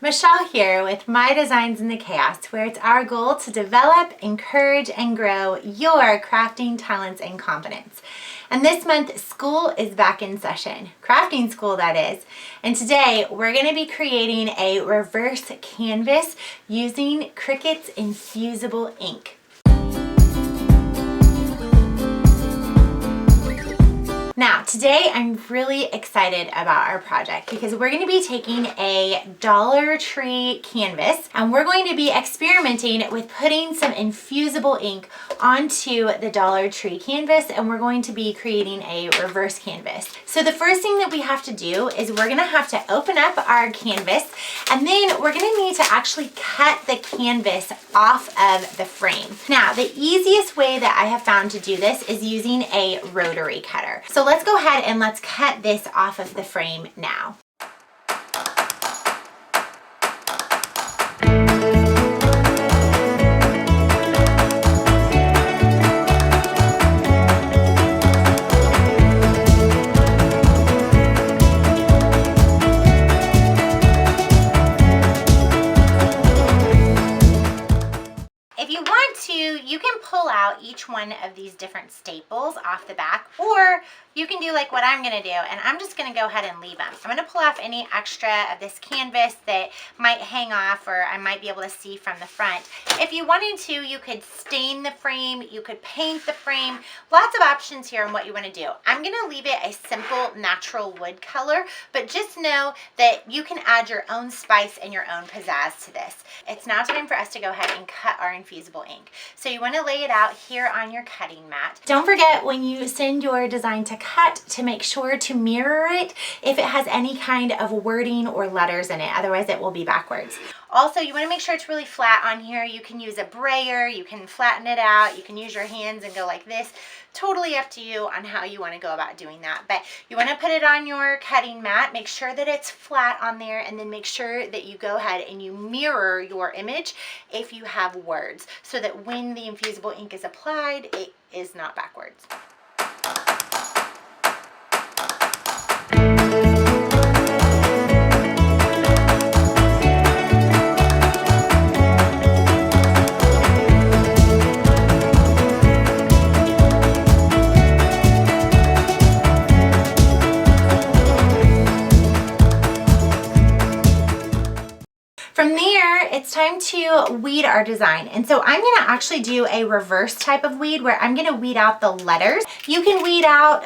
Michelle here with My Designs in the Chaos, where it's our goal to develop, encourage, and grow your crafting talents and confidence. And this month, school is back in session, crafting school that is. And today, we're going to be creating a reverse canvas using Cricut's Infusible Ink. Now, today I'm really excited about our project because we're going to be taking a Dollar Tree canvas and we're going to be experimenting with putting some infusible ink onto the Dollar Tree canvas, and we're going to be creating a reverse canvas. So the first thing that we have to do is we're going to have to open up our canvas, and then we're going to need to actually cut the canvas off of the frame. Now, the easiest way that I have found to do this is using a rotary cutter. So let's go ahead and let's cut this off of the frame now. If you want to, you can pull out each one of these different staples off the back, or you can do like what I'm going to do, and I'm just going to go ahead and leave them. I'm going to pull off any extra of this canvas that might hang off or I might be able to see from the front. If you wanted to, you could stain the frame, you could paint the frame. Lots of options here on what you want to do. I'm going to leave it a simple natural wood color, but just know that you can add your own spice and your own pizzazz to this. It's now time for us to go ahead and cut our infusible ink. So you want to lay it out here on your cutting mat. Don't forget when you send your design to cut to make sure to mirror it if it has any kind of wording or letters in it, otherwise it will be backwards. Also, you want to make sure it's really flat on here. You can use a brayer, you can flatten it out, you can use your hands and go like this. Totally up to you on how you want to go about doing that. But you want to put it on your cutting mat, make sure that it's flat on there, and then make sure that you go ahead and you mirror your image if you have words, so that when the infusible ink is applied, it is not backwards. From there, it's time to weed our design. And so I'm going to actually do a reverse type of weed where I'm going to weed out the letters. You can weed out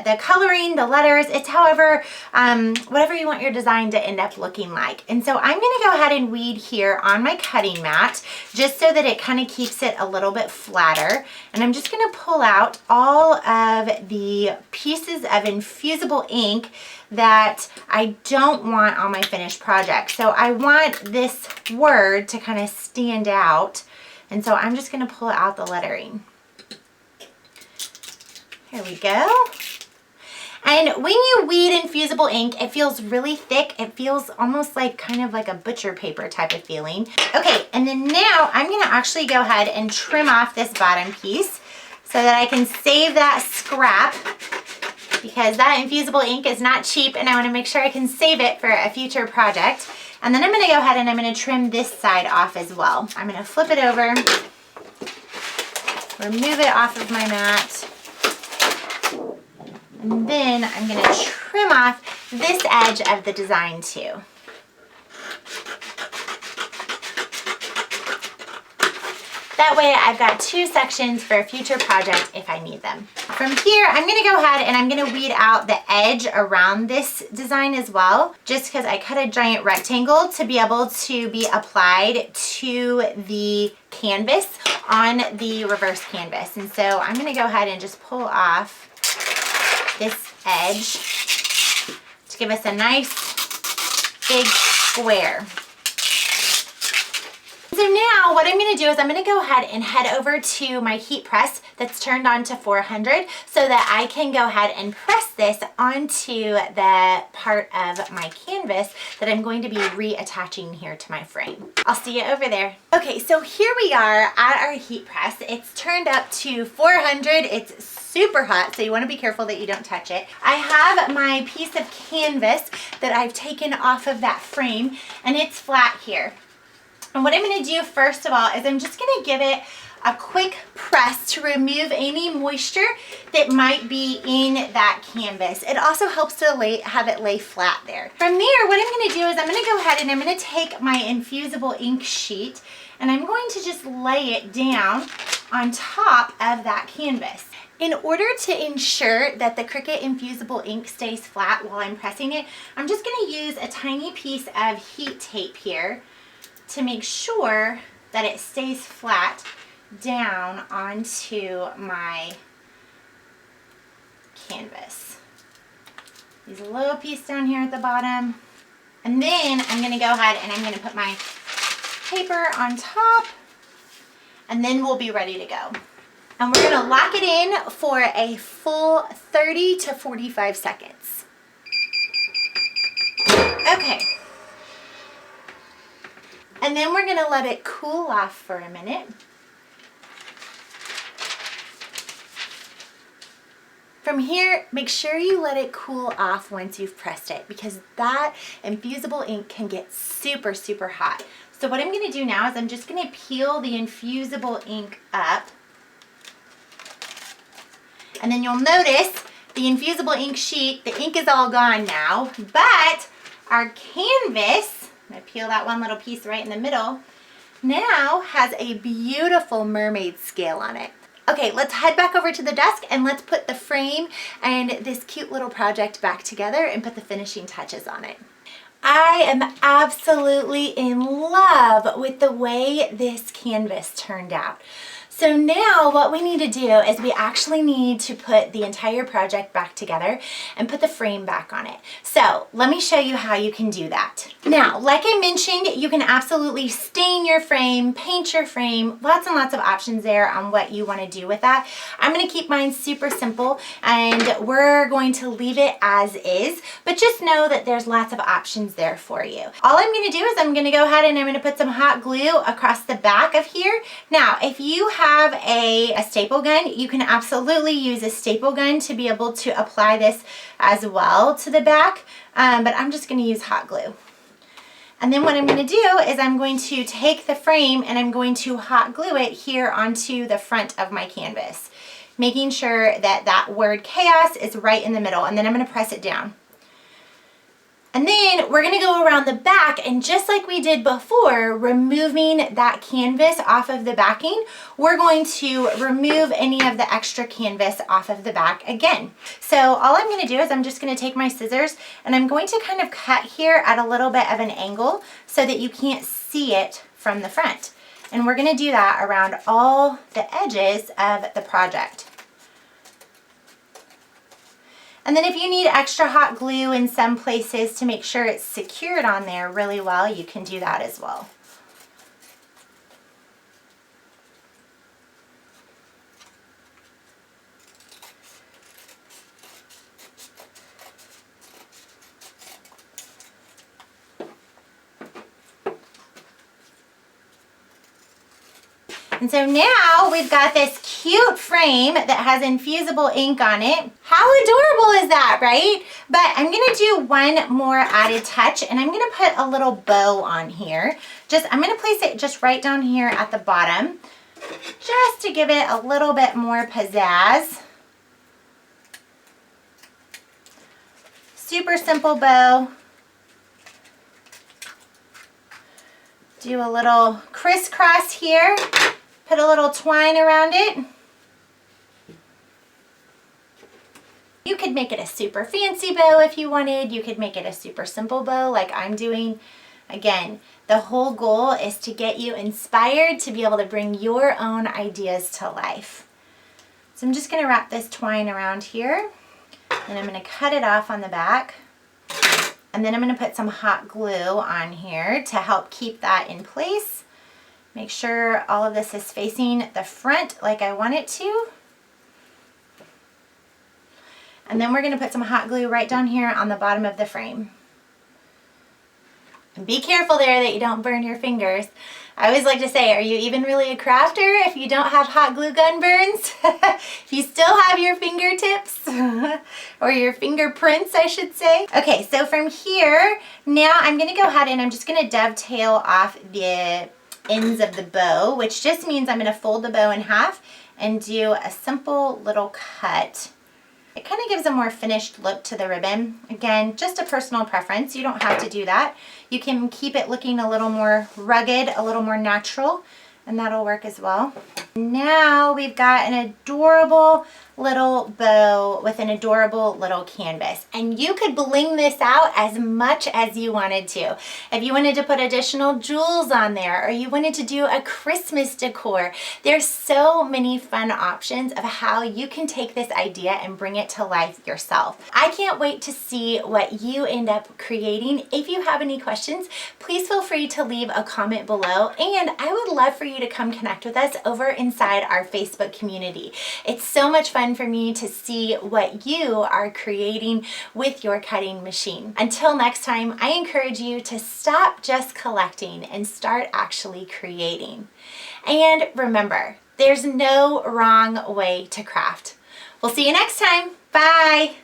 the coloring, the letters. It's however, whatever you want your design to end up looking like. And so I'm going to go ahead and weed here on my cutting mat just so that it kind of keeps it a little bit flatter. And I'm just going to pull out all of the pieces of infusible ink that I don't want on my finished project. So I want this word to kind of stand out, and so I'm just going to pull out the lettering. Here we go. And when you weed infusible ink, it feels really thick. It feels almost like kind of like a butcher paper type of feeling. Okay, and then now I'm going to actually go ahead and trim off this bottom piece so that I can save that scrap, because that infusible ink is not cheap and I want to make sure I can save it for a future project. And then I'm going to go ahead and I'm going to trim this side off as well. I'm going to flip it over, remove it off of my mat, and then I'm going to trim off this edge of the design too. That way I've got two sections for a future project if I need them. From here, I'm going to go ahead and I'm going to weed out the edge around this design as well, just because I cut a giant rectangle to be able to be applied to the canvas on the reverse canvas. And so I'm going to go ahead and just pull off this edge to give us a nice big square. So now what I'm going to do is I'm going to go ahead and head over to my heat press that's turned on to 400 so that I can go ahead and press this onto the part of my canvas that I'm going to be reattaching here to my frame. I'll see you over there. Okay, so here we are at our heat press. It's turned up to 400. It's super hot, so you want to be careful that you don't touch it. I have my piece of canvas that I've taken off of that frame, and it's flat here. And what I'm going to do first of all is I'm just going to give it a quick press to remove any moisture that might be in that canvas. It also helps to have it lay flat there. From there, what I'm going to do is I'm going to go ahead and I'm going to take my infusible ink sheet and I'm going to just lay it down on top of that canvas. In order to ensure that the Cricut Infusible Ink stays flat while I'm pressing it, I'm just going to use a tiny piece of heat tape here to make sure that it stays flat down onto my canvas. Use a little piece down here at the bottom. And then I'm going to go ahead and I'm going to put my paper on top, and then we'll be ready to go. And we're going to lock it in for a full 30 to 45 seconds. Okay. And then we're going to let it cool off for a minute. From here, make sure you let it cool off once you've pressed it, because that infusible ink can get super, super hot. So what I'm going to do now is I'm just going to peel the infusible ink up. And then you'll notice the infusible ink sheet, the ink is all gone now, but our canvas, I'm going to peel that one little piece right in the middle, now has a beautiful mermaid scale on it. Okay, let's head back over to the desk and let's put the frame and this cute little project back together and put the finishing touches on it. I am absolutely in love with the way this canvas turned out. So now what we need to do is we actually need to put the entire project back together and put the frame back on it. So let me show you how you can do that. Now, like I mentioned, you can absolutely stain your frame, paint your frame, lots and lots of options there on what you want to do with that. I'm going to keep mine super simple and we're going to leave it as is, but just know that there's lots of options there for you. All I'm going to do is I'm going to go ahead and I'm going to put some hot glue across the back of here. Now, if you have a staple gun, you can absolutely use a staple gun to be able to apply this as well to the back, but I'm just going to use hot glue. And then what I'm going to do is I'm going to take the frame and I'm going to hot glue it here onto the front of my canvas, making sure that that word chaos is right in the middle, and then I'm going to press it down. And then we're going to go around the back, and just like we did before, removing that canvas off of the backing, we're going to remove any of the extra canvas off of the back again. So all I'm going to do is I'm just going to take my scissors and I'm going to kind of cut here at a little bit of an angle so that you can't see it from the front. And we're going to do that around all the edges of the project. And then if you need extra hot glue in some places to make sure it's secured on there really well, you can do that as well. And so now we've got this cute frame that has infusible ink on it. How adorable is that, right? But I'm gonna do one more added touch, and I'm gonna put a little bow on here. I'm gonna place it just right down here at the bottom, just to give it a little bit more pizzazz. Super simple bow. Do a little crisscross here. Put a little twine around it. You could make it a super fancy bow if you wanted. You could make it a super simple bow like I'm doing. Again, the whole goal is to get you inspired to be able to bring your own ideas to life. So I'm just going to wrap this twine around here, and I'm going to cut it off on the back. And then I'm going to put some hot glue on here to help keep that in place. Make sure all of this is facing the front like I want it to. And then we're going to put some hot glue right down here on the bottom of the frame. And be careful there that you don't burn your fingers. I always like to say, are you even really a crafter if you don't have hot glue gun burns? If you still have your fingertips or your fingerprints, I should say. Okay, so from here, now I'm gonna go ahead and I'm just gonna dovetail off the ends of the bow, which just means I'm gonna fold the bow in half and do a simple little cut. It kind of gives a more finished look to the ribbon. Again, just a personal preference. You don't have to do that. You can keep it looking a little more rugged, a little more natural, and that'll work as well. Now we've got an adorable little bow with an adorable little canvas, and you could bling this out as much as you wanted to. If you wanted to put additional jewels on there, or you wanted to do a Christmas decor, there's so many fun options of how you can take this idea and bring it to life yourself. I can't wait to see what you end up creating. If you have any questions, please feel free to leave a comment below, and I would love for you to come connect with us over inside our Facebook community. It's so much fun for me to see what you are creating with your cutting machine. Until next time, I encourage you to stop just collecting and start actually creating. And remember, there's no wrong way to craft. We'll see you next time. Bye.